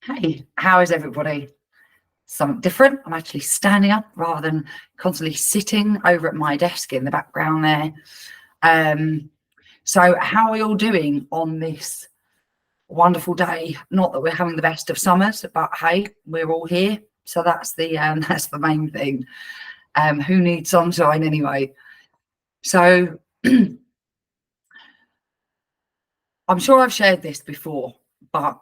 Hey, how is everybody? Something different. I'm actually standing up rather than constantly sitting over at my desk in the background there. So how are we all doing on this wonderful day? Not that we're having the best of summers, but hey, we're all here. So that's the main thing. Who needs sunshine anyway? So I'm sure I've shared this before, but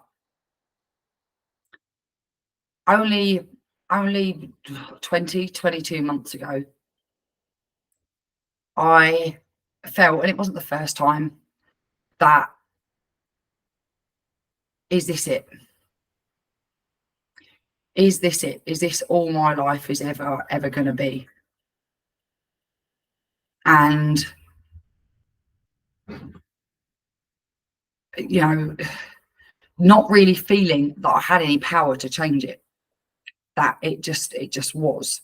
only 22 months ago, I felt, and it wasn't the first time, that is this it? Is this it? Is this all my life is ever going to be? And, you know, not really feeling that I had any power to change it, that it just was.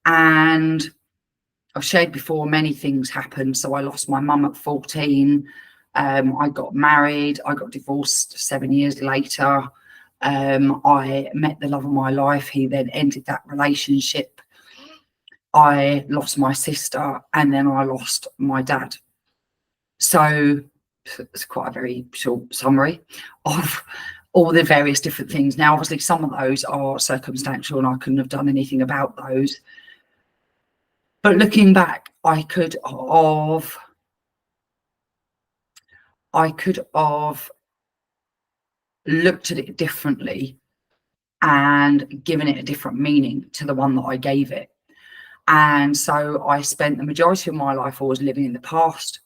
And I've shared before, many things happened. So I lost my mum at 14. I got married. I got divorced 7 years later. I met the love of my life. He then ended that relationship. I lost my sister, and then I lost my dad. So it's quite a very short summary of all the various different things. Now, obviously, some of those are circumstantial, and I couldn't have done anything about those. But looking back, I could have looked at it differently and given it a different meaning to the one that I gave it. And so I spent the majority of my life always living in the past,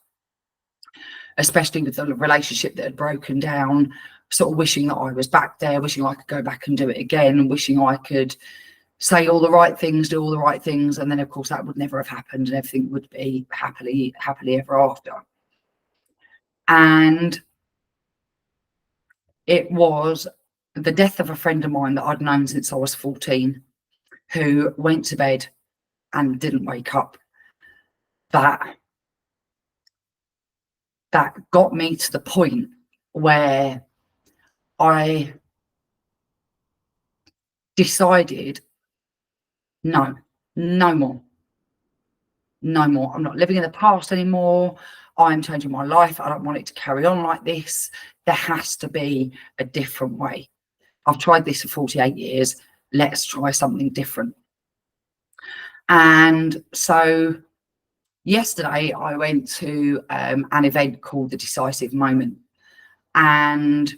especially with the relationship that had broken down, sort of wishing that I was back there, wishing I could go back and do it again, and wishing I could say all the right things, do all the right things. And then, of course, that would never have happened, and everything would be happily ever after. And it was the death of a friend of mine that I'd known since I was 14, who went to bed and didn't wake up, that got me to the point where I decided, no more. I'm not living in the past anymore. I'm changing my life. I don't want it to carry on like this. There has to be a different way. I've tried this for 48 years. Let's try something different. And so yesterday I went to an event called The Decisive Moment. And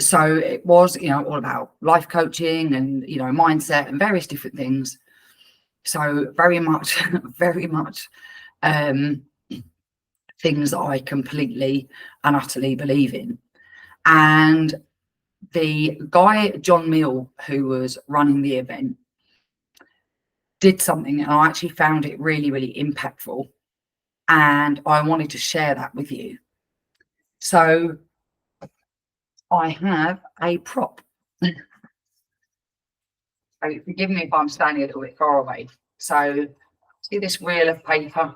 so it was, all about life coaching and, mindset and various different things. So very much things that I completely and utterly believe in. And the guy, John Mill, who was running the event, did something, and I actually found it really, really impactful. And I wanted to share that with you. So I have a prop. So forgive me if I'm standing a little bit far away. So see this reel of paper?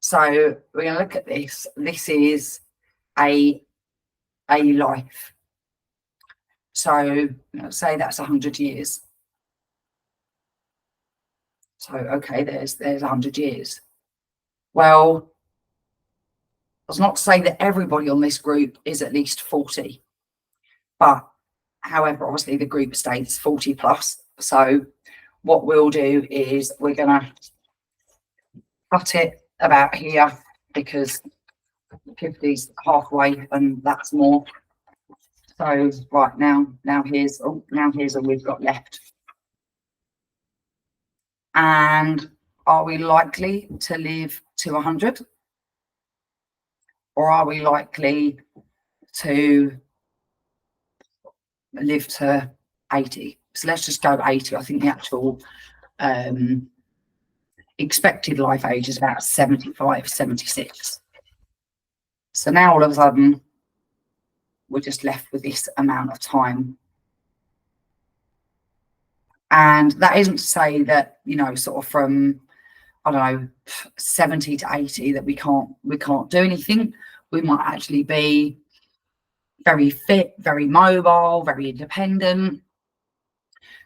So we're going to look at this. This is a life. So say that's 100 years. So, okay, there's 100 years. Well, that's not to say that everybody on this group is at least 40. But however, obviously the group states 40 plus. So what we'll do is we're going to cut it about here, because 50's halfway and that's more. So right now here's all we've got left. And are we likely to live to 100? Or are we likely to live to 80? So let's just go 80. I think the actual expected life age is about 75, 76. So now all of a sudden, we're just left with this amount of time. And that isn't to say that, sort of from, 70 to 80 that we can't do anything. We might actually be very fit, very mobile, very independent.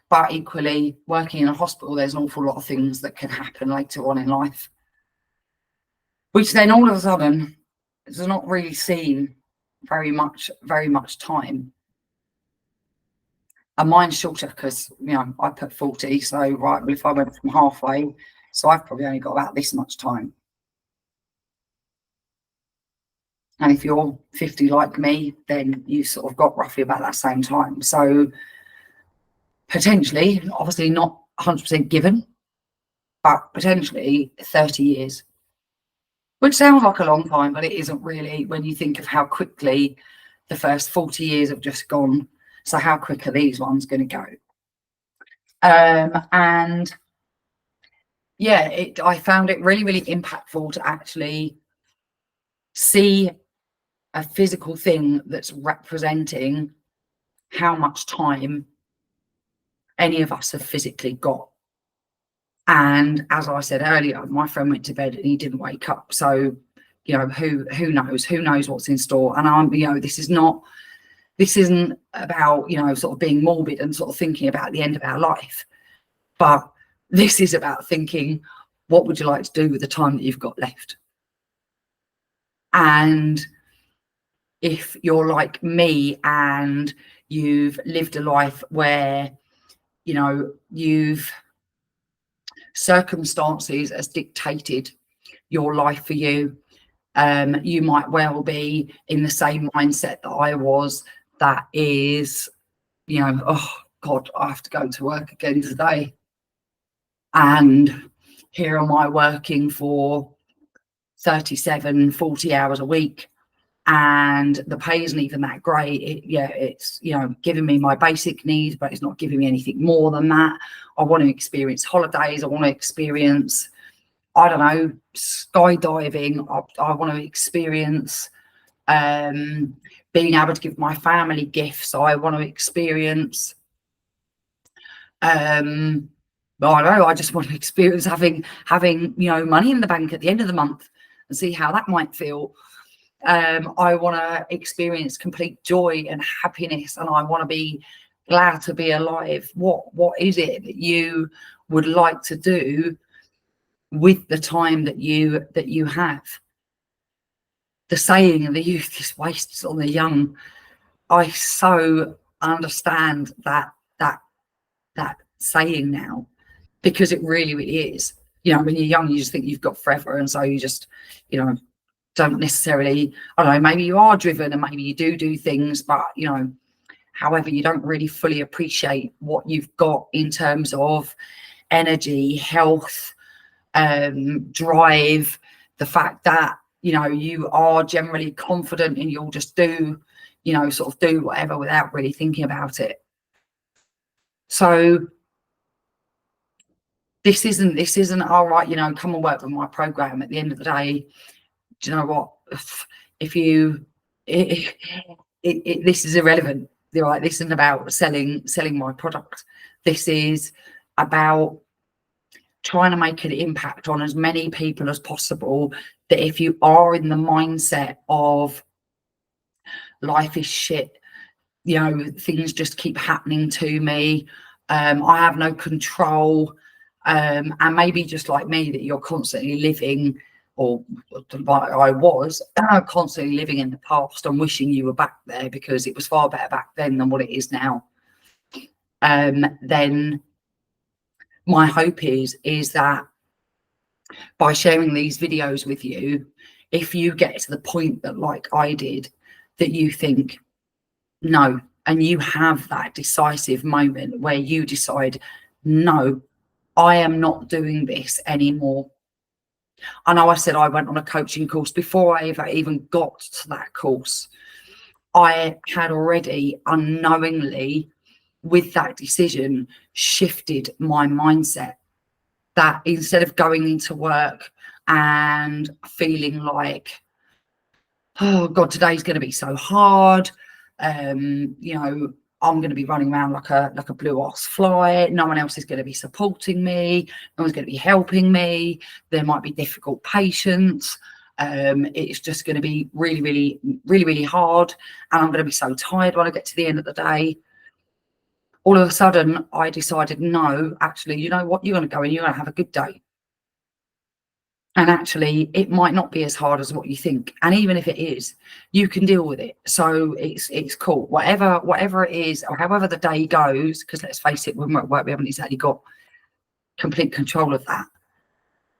But equally, working in a hospital, there's an awful lot of things that can happen later on in life, which then all of a sudden is not really seen very much time. And mine's shorter because, you know, I put 40, so right, well, if I went from halfway, so I've probably only got about this much time. And if you're 50 like me, then you sort of got roughly about that same time. So potentially, obviously not 100% given, but potentially 30 years, which sounds like a long time, but it isn't really when you think of how quickly the first 40 years have just gone. So how quick are these ones going to go? And yeah, I found it really, really impactful to actually see a physical thing that's representing how much time any of us have physically got. And as I said earlier, my friend went to bed and he didn't wake up. So, you know, who knows what's in store. And I'm, you know, this isn't about, you know, sort of being morbid and sort of thinking about the end of our life, but this is about thinking, what would you like to do with the time that you've got left? And if you're like me and you've lived a life where, you know, circumstances has dictated your life for you, you might well be in the same mindset that I was, that is, you know, oh God, I have to go to work again today. And here am I working for 37, 40 hours a week, and the pay isn't even that great. It's, you know, giving me my basic needs, but it's not giving me anything more than that. I want to experience holidays. I want to experience, I don't know, skydiving. I want to experience being able to give my family gifts. I want to experience I don't know, I just want to experience having, you know, money in the bank at the end of the month and see how that might feel. I want to experience complete joy and happiness, and I want to be glad to be alive. What is it that you would like to do with the time that you have? The saying of the youth is wasted on the young. I so understand that saying now, because it really, really is. You know, when you're young, you just think you've got forever, and so you just, you know, don't necessarily, I don't know, maybe you are driven and maybe you do things, but, you know, however, you don't really fully appreciate what you've got in terms of energy, health, drive, the fact that, you know, you are generally confident and you'll just do, you know, sort of do whatever without really thinking about it. So this isn't all right, you know, come and work with my program. At the end of the day, do you know what? If you, this is irrelevant. You're right. This isn't about selling my product. This is about trying to make an impact on as many people as possible. That if you are in the mindset of life is shit, you know, things just keep happening to me, I have no control, and maybe just like me, that you're constantly living, or I was constantly living in the past and wishing you were back there because it was far better back then than what it is now, then my hope is that by sharing these videos with you, if you get to the point that, like I did, that you think no, and you have that decisive moment where you decide, no, I am not doing this anymore. I know I said I went on a coaching course. Before I even got to that course, I had already unknowingly, with that decision, shifted my mindset. That instead of going into work and feeling like, oh God, today's going to be so hard, you know, I'm going to be running around like a blue ass fly. No one else is going to be supporting me. No one's going to be helping me. There might be difficult patients. It's just going to be really, really, really, really hard, and I'm going to be so tired when I get to the end of the day. All of a sudden, I decided, no, actually, you know what? You're going to go and you're going to have a good day. And actually, it might not be as hard as what you think. And even if it is, you can deal with it. So it's cool. Whatever it is, or however the day goes, because let's face it, when we're at work, we haven't exactly got complete control of that.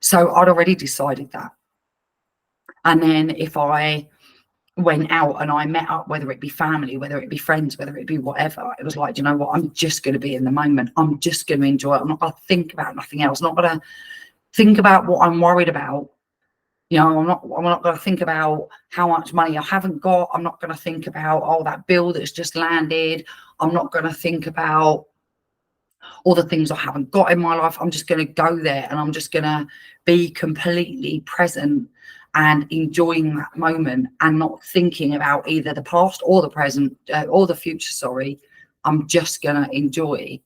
So I'd already decided that. And then if I went out and I met up, whether it be family, whether it be friends, whether it be whatever, it was like, you know what, I'm just going to be in the moment. I'm just going to enjoy it. I'm not going to think about nothing else. I'm not going to think about what I'm worried about. You know, I'm not going to think about how much money I haven't got. I'm not going to think about, oh, that bill that's just landed. I'm not going to think about all the things I haven't got in my life. I'm just going to go there and I'm just going to be completely present and enjoying that moment and not thinking about either the past or the present or the future. Sorry, I'm just going to enjoy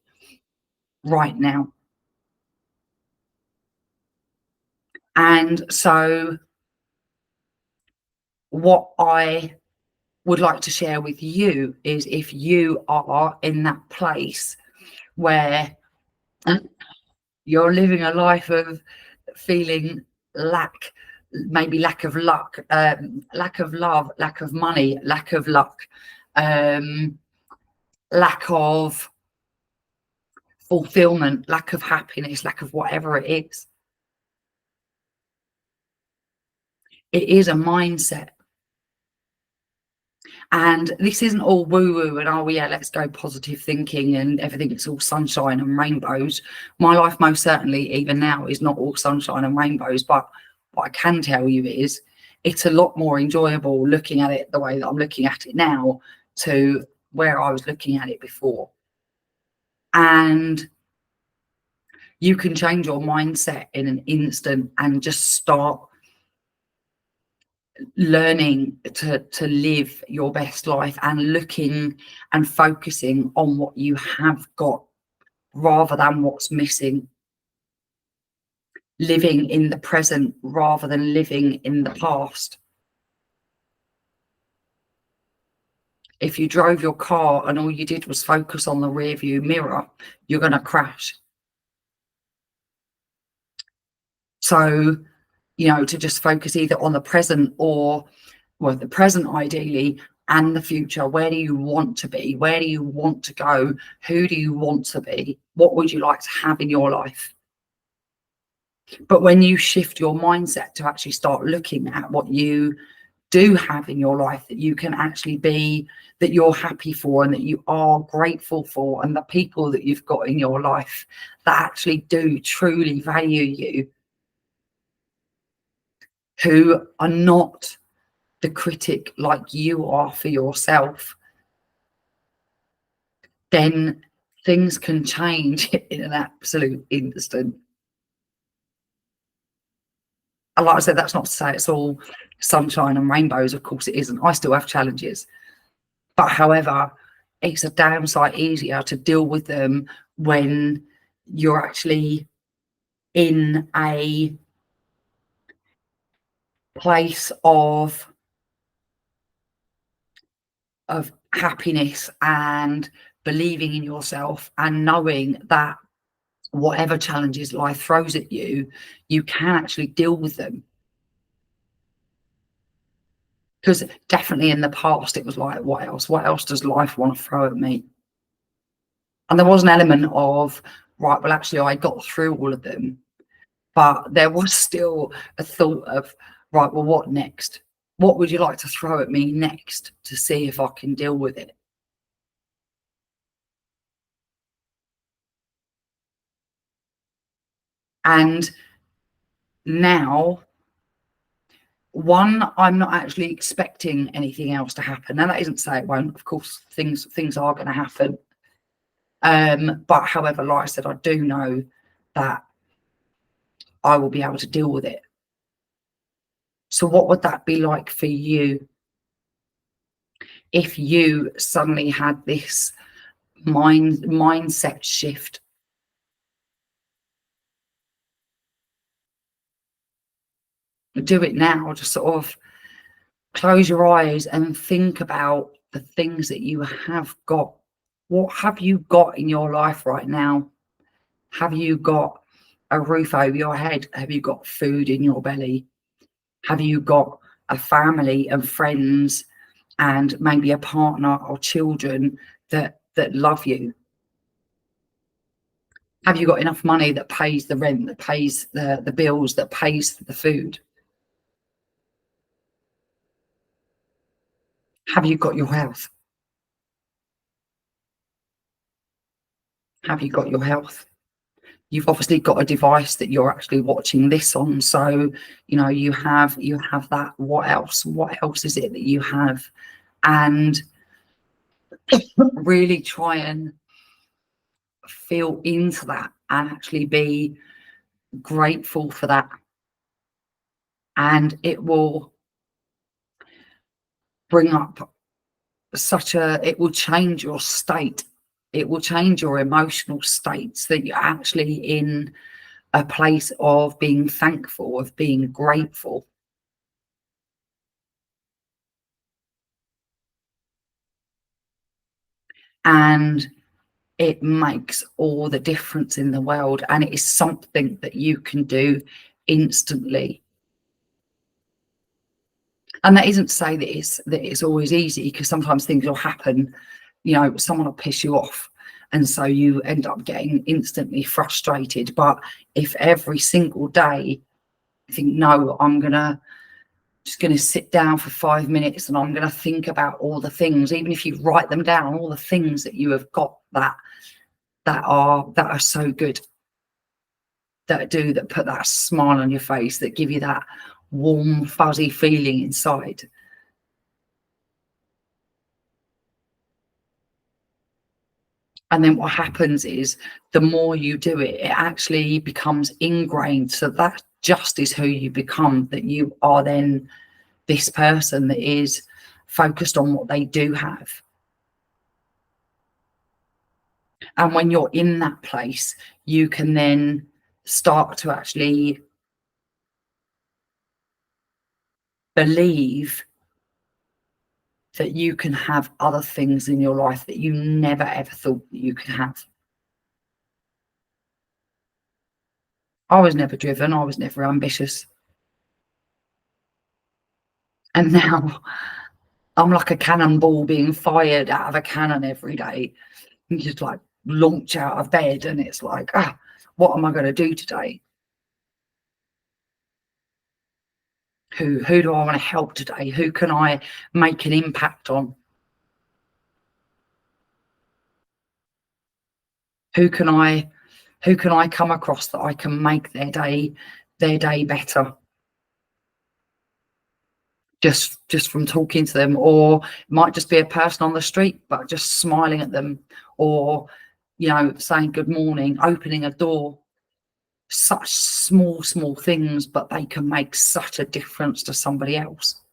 right now. And so what I would like to share with you is, if you are in that place where you're living a life of feeling maybe lack of luck, lack of love, lack of money, lack of luck, lack of fulfillment, lack of happiness, lack of whatever it is a mindset. And this isn't all woo-woo and, oh yeah, let's go positive thinking and everything's all sunshine and rainbows. My life most certainly, even now, is not all sunshine and rainbows, but what I can tell you is it's a lot more enjoyable looking at it the way that I'm looking at it now to where I was looking at it before. And you can change your mindset in an instant and just start learning to live your best life and looking and focusing on what you have got rather than what's missing, living in the present rather than living in the past. If you drove your car and all you did was focus on the rear view mirror, you're going to crash. So, you know, to just focus either on the present or, well, the present ideally, and the future. Where do you want to be? Where do you want to go? Who do you want to be? What would you like to have in your life? But when you shift your mindset to actually start looking at what you do have in your life that you can actually be, that you're happy for and that you are grateful for, and the people that you've got in your life that actually do truly value you, who are not the critic like you are for yourself, then things can change in an absolute instant. And like I said, that's not to say it's all sunshine and rainbows. Of course it isn't. I still have challenges. But however, it's a damn sight easier to deal with them when you're actually in a place of happiness and believing in yourself and knowing that whatever challenges life throws at you, you can actually deal with them. Because definitely in the past, it was like, what else? What else does life want to throw at me? And there was an element of, right, well, actually, I got through all of them. But there was still a thought of, right, well, what next? What would you like to throw at me next to see if I can deal with it? And now, one, I'm not actually expecting anything else to happen. Now, that isn't to say it won't. Of course, things are going to happen. But however, like I said, I do know that I will be able to deal with it. So what would that be like for you if you suddenly had this mindset shift? do it now. Just sort of close your eyes and think about the things that you have got. What have you got in your life right now? Have you got a roof over your head? Have you got food in your belly? Have you got a family and friends and maybe a partner or children that love you? Have you got enough money that pays the rent, that pays the bills, that pays the food? Have you got your health? Have you got your health? You've obviously got a device that you're actually watching this on, so you have that. What else? What else is it that you have? And really try and feel into that and actually be grateful for that. And it will bring up it will change your state. It will change your emotional states, that you're actually in a place of being thankful, of being grateful. And it makes all the difference in the world. And it is something that you can do instantly. And that isn't to say that it's always easy, because sometimes things will happen, someone will piss you off, and so you end up getting instantly frustrated. But if every single day you think, no, just gonna sit down for 5 minutes and I'm gonna think about all the things, even if you write them down, all the things that you have got that are so good, that put that smile on your face, that give you that warm, fuzzy feeling inside. And then what happens is, the more you do it, it actually becomes ingrained. So that just is who you become, that you are then this person that is focused on what they do have. And when you're in that place, you can then start to actually believe that you can have other things in your life that you never ever thought that you could have. I was never driven, I was never ambitious. And now I'm like a cannonball being fired out of a cannon every day. You just like launch out of bed and it's like, what am I going to do today? Who do I want to help today? Who can I make an impact on? Who can I come across that I can make their day better? Just from talking to them, or it might just be a person on the street, but just smiling at them, or saying good morning, opening a door. Such small things, but they can make such a difference to somebody else.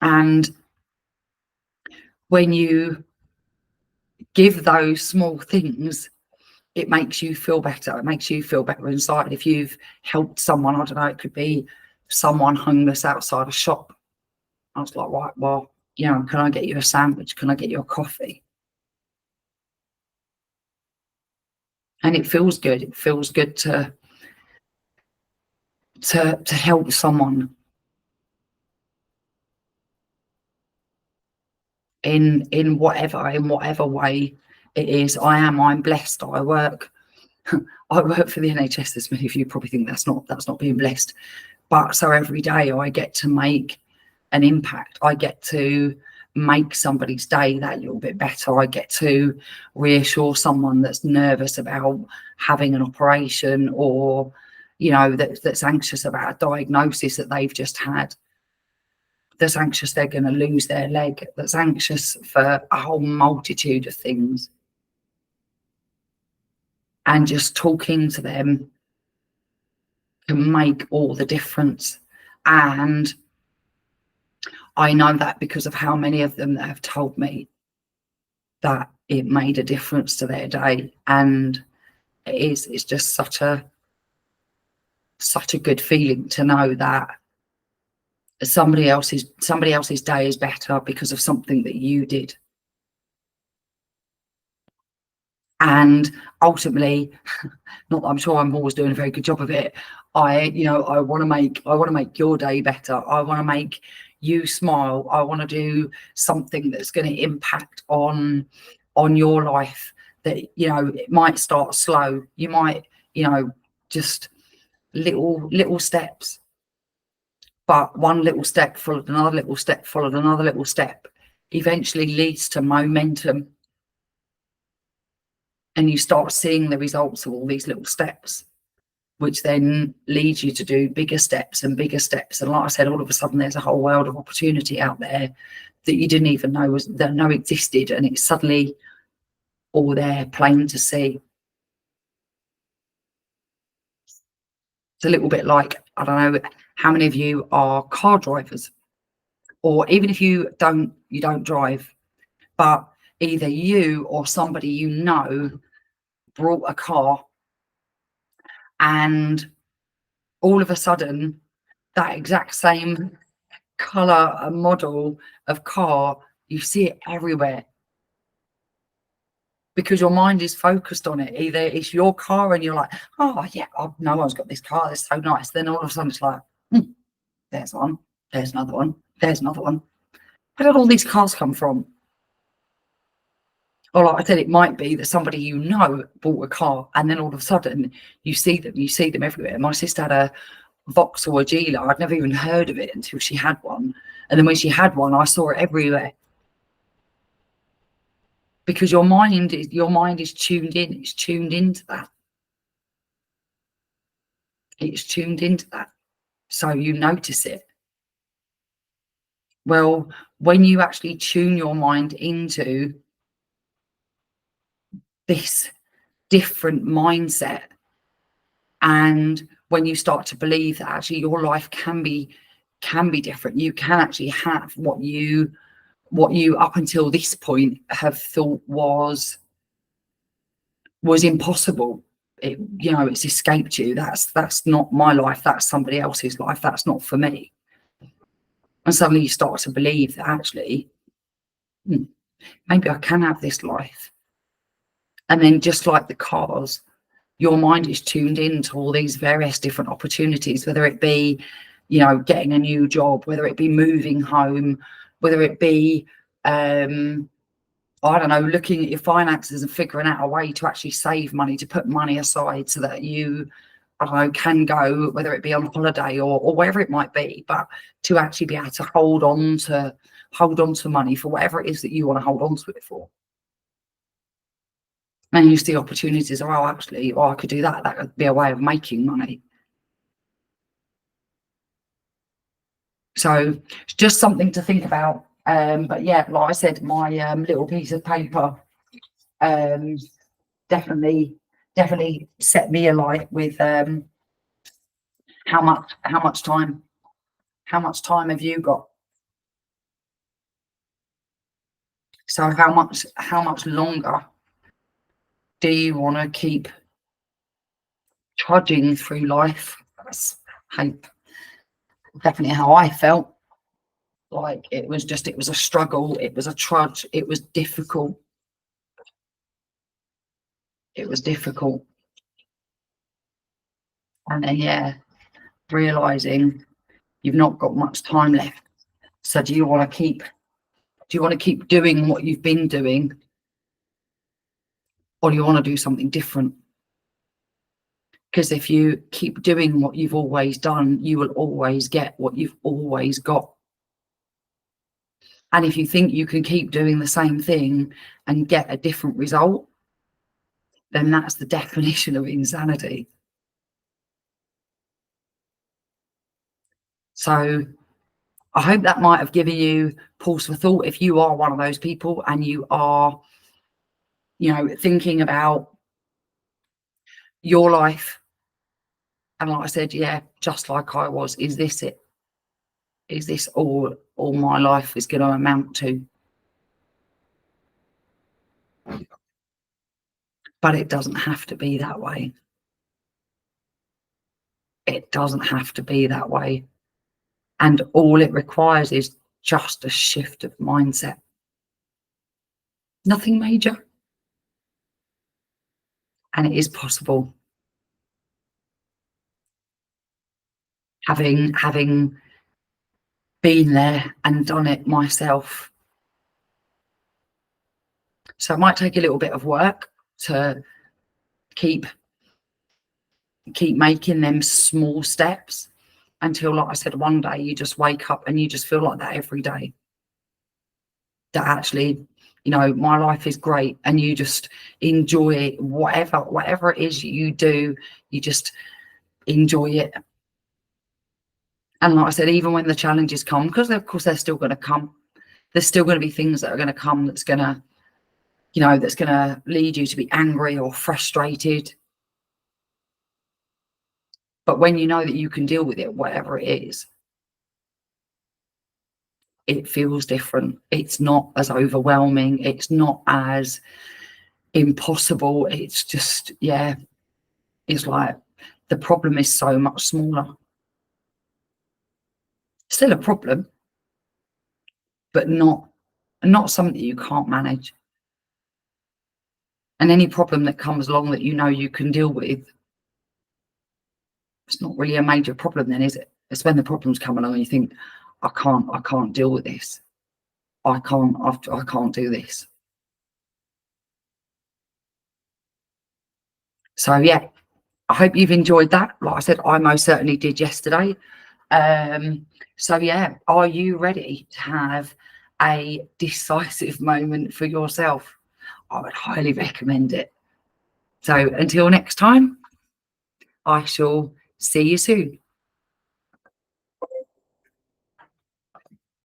And when you give those small things, it makes you feel better. It makes you feel better inside. If you've helped someone, I don't know, it could be someone homeless outside a shop. I was like, right, well, can I get you a sandwich? Can I get you a coffee? And it feels good. It feels good to help someone in whatever way it is. I'm blessed. I work for the NHS. As many of you probably think that's not being blessed. But so every day I get to make an impact. I get to make somebody's day that little bit better. I get to reassure someone that's nervous about having an operation, or that's anxious about a diagnosis that they've just had, that's anxious they're going to lose their leg, that's anxious for a whole multitude of things. And just talking to them can make all the difference. And I know that because of how many of them that have told me. that it made a difference to their day. And it's just such a good feeling to know that somebody else's day is better because of something that you did. And ultimately, not that I'm sure I'm always doing a very good job of it, I want to make your day better. I want to make you smile. I want to do something that's going to impact on your life. That, it might start slow. You might, just little steps, but one little step followed another little step followed another little step eventually leads to momentum. And you start seeing the results of all these little steps, which then leads you to do bigger steps and bigger steps. And like I said, all of a sudden there's a whole world of opportunity out there that you didn't even know existed, and it's suddenly all there, plain to see. It's a little bit like, I don't know how many of you are car drivers, or even if you don't drive, but either you or somebody you know brought a car, and all of a sudden that exact same colour and model of car, you see it everywhere because your mind is focused on it. Either it's your car and you're like, oh yeah, no one's got this car, it's so nice. Then all of a sudden it's like, there's one, there's another one, there's another one. Where did all these cars come from? Or like I said, it might be that somebody you know bought a car, and then all of a sudden you see them everywhere. My sister had a Vauxhall Agila. I'd never even heard of it until she had one. And then when she had one, I saw it everywhere. Because your mind is tuned in. It's tuned into that. It's tuned into that. So you notice it. Well, when you actually tune your mind into this different mindset, and when you start to believe that actually your life can be different, you can actually have what you up until this point have thought was impossible. It's escaped you. That's not my life, that's somebody else's life, that's not for me. And suddenly you start to believe that actually maybe I can have this life. And then just like the cars, your mind is tuned into all these various different opportunities, whether it be, getting a new job, whether it be moving home, whether it be, I don't know, looking at your finances and figuring out a way to actually save money, to put money aside so that you, I don't know, can go, whether it be on holiday or wherever it might be, but to actually be able to hold on to money for whatever it is that you want to hold on to it for. And you see opportunities, actually, I could do that. That could be a way of making money. So it's just something to think about. But yeah, like I said, my little piece of paper definitely set me alight with how much time have you got? So how much longer do you want to keep trudging through life? That's definitely how I felt. Like it was a struggle, it was a trudge, it was difficult. And then realizing you've not got much time left. So do you want to keep doing what you've been doing, or do you want to do something different? Because if you keep doing what you've always done, you will always get what you've always got. And if you think you can keep doing the same thing and get a different result, then that's the definition of insanity. So I hope that might have given you pause for thought if you are one of those people and you are, thinking about your life. And like I said, just like I was, is this it? Is this all my life is going to amount to? But it doesn't have to be that way. It doesn't have to be that way. And all it requires is just a shift of mindset. Nothing major. And it is possible. Having been there and done it myself. So it might take a little bit of work to keep making them small steps until, like I said, one day you just wake up and you just feel like that every day. That actually, you know, my life is great, and you just enjoy whatever it is you do, you just enjoy it. And like I said, even when the challenges come, because of course they're still going to come, there's still going to be things that are going to come that's going to, you know, that's going to lead you to be angry or frustrated. But when you know that you can deal with it, whatever it is, it feels different. It's not as overwhelming. It's not as impossible. It's just, yeah, it's like the problem is so much smaller. Still a problem, but not something that you can't manage. And any problem that comes along that you know you can deal with, it's not really a major problem then, is it? It's when the problems come along and you think, I can't deal with this. I can't do this. So yeah, I hope you've enjoyed that. Like I said, I most certainly did yesterday. So yeah, are you ready to have a decisive moment for yourself? I would highly recommend it. So until next time, I shall see you soon.